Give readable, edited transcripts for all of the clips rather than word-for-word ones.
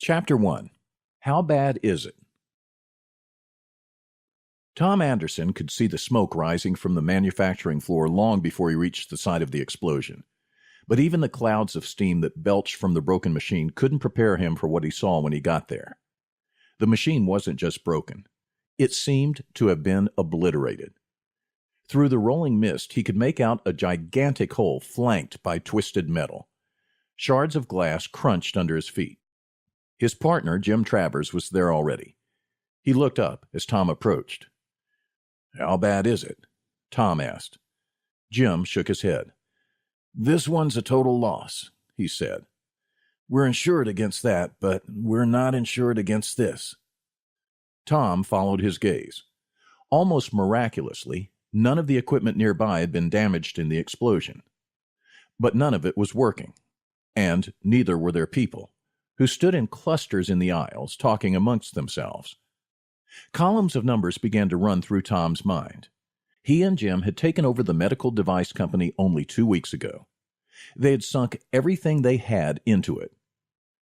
Chapter 1. How Bad Is It? Tom Anderson could see the smoke rising from the manufacturing floor long before he reached the site of the explosion. But even the clouds of steam that belched from the broken machine couldn't prepare him for what he saw when he got there. The machine wasn't just broken. It seemed to have been obliterated. Through the rolling mist, he could make out a gigantic hole flanked by twisted metal. Shards of glass crunched under his feet. His partner, Jim Travers, was there already. He looked up as Tom approached. "How bad is it?" Tom asked. Jim shook his head. "This one's a total loss," he said. "We're insured against that, but we're not insured against this." Tom followed his gaze. Almost miraculously, none of the equipment nearby had been damaged in the explosion. But none of it was working, and neither were their people, who stood in clusters in the aisles, talking amongst themselves. Columns of numbers began to run through Tom's mind. He and Jim had taken over the medical device company only 2 weeks ago. They had sunk everything they had into it.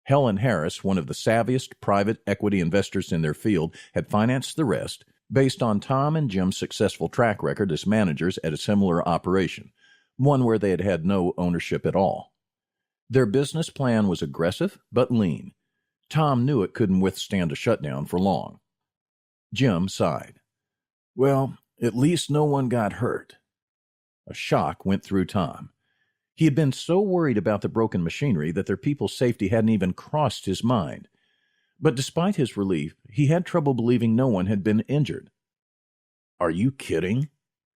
Helen Harris, one of the savviest private equity investors in their field, had financed the rest based on Tom and Jim's successful track record as managers at a similar operation, one where they had had no ownership at all. Their business plan was aggressive but lean. Tom knew it couldn't withstand a shutdown for long. Jim sighed. "Well, at least no one got hurt." A shock went through Tom. He had been so worried about the broken machinery that their people's safety hadn't even crossed his mind. But despite his relief, he had trouble believing no one had been injured. "Are you kidding?"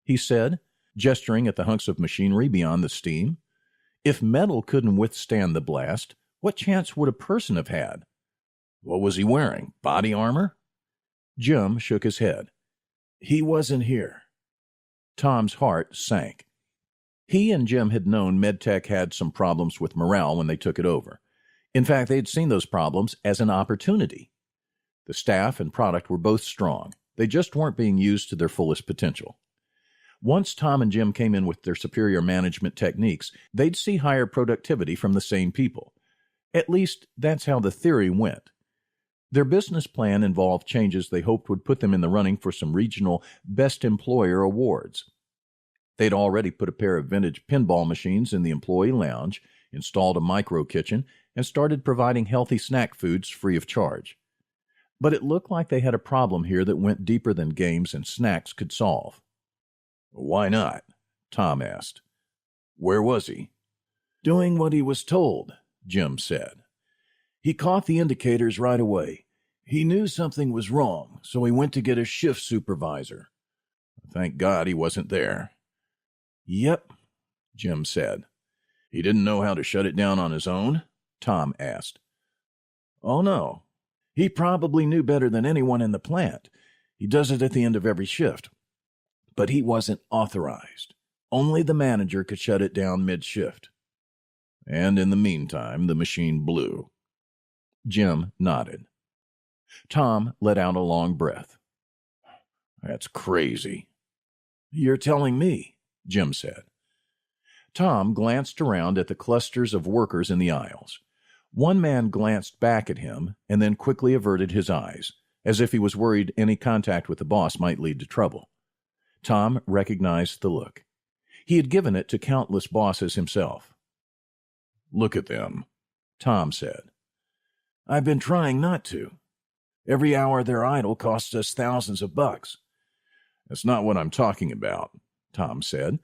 he said, gesturing at the hunks of machinery beyond the steam. If metal couldn't withstand the blast, what chance would a person have had? "What was he wearing? Body armor?" Jim shook his head. "He wasn't here." Tom's heart sank. He and Jim had known MedTech had some problems with morale when they took it over. In fact, they had seen those problems as an opportunity. The staff and product were both strong. They just weren't being used to their fullest potential. Once Tom and Jim came in with their superior management techniques, they'd see higher productivity from the same people. At least, that's how the theory went. Their business plan involved changes they hoped would put them in the running for some regional Best Employer awards. They'd already put a pair of vintage pinball machines in the employee lounge, installed a micro kitchen, and started providing healthy snack foods free of charge. But it looked like they had a problem here that went deeper than games and snacks could solve. "Why not?" Tom asked. "Where was he?" "Doing what he was told," Jim said. "He caught the indicators right away. He knew something was wrong, so he went to get a shift supervisor." "Thank God he wasn't there." "Yep," Jim said. "He didn't know how to shut it down on his own?" Tom asked. "Oh, no. He probably knew better than anyone in the plant. He does it at the end of every shift. But he wasn't authorized. Only the manager could shut it down mid-shift." "And in the meantime, the machine blew." Jim nodded. Tom let out a long breath. "That's crazy." "You're telling me," Jim said. Tom glanced around at the clusters of workers in the aisles. One man glanced back at him and then quickly averted his eyes, as if he was worried any contact with the boss might lead to trouble. Tom recognized the look. He had given it to countless bosses himself. "Look at them," Tom said. "I've been trying not to. Every hour they're idle costs us thousands of bucks." "That's not what I'm talking about," Tom said.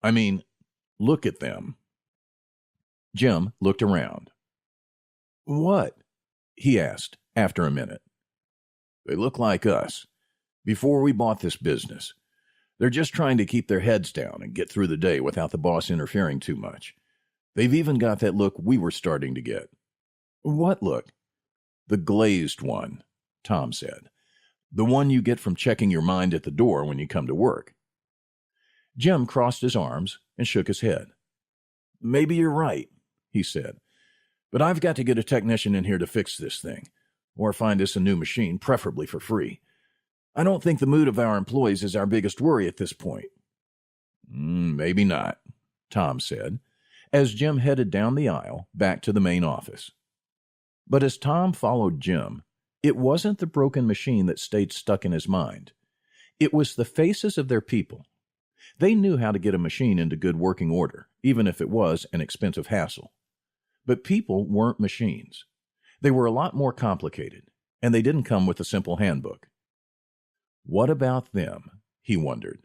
"I mean, look at them." Jim looked around. "What?" he asked after a minute. "They look like us. Before we bought this business. They're just trying to keep their heads down and get through the day without the boss interfering too much. They've even got that look we were starting to get." "What look?" "The glazed one," Tom said. "The one you get from checking your mind at the door when you come to work." Jim crossed his arms and shook his head. "Maybe you're right," he said. "But I've got to get a technician in here to fix this thing, or find us a new machine, preferably for free. I don't think the mood of our employees is our biggest worry at this point." "Maybe not," Tom said, as Jim headed down the aisle back to the main office. But as Tom followed Jim, it wasn't the broken machine that stayed stuck in his mind. It was the faces of their people. They knew how to get a machine into good working order, even if it was an expensive hassle. But people weren't machines. They were a lot more complicated, and they didn't come with a simple handbook. What about them? He wondered.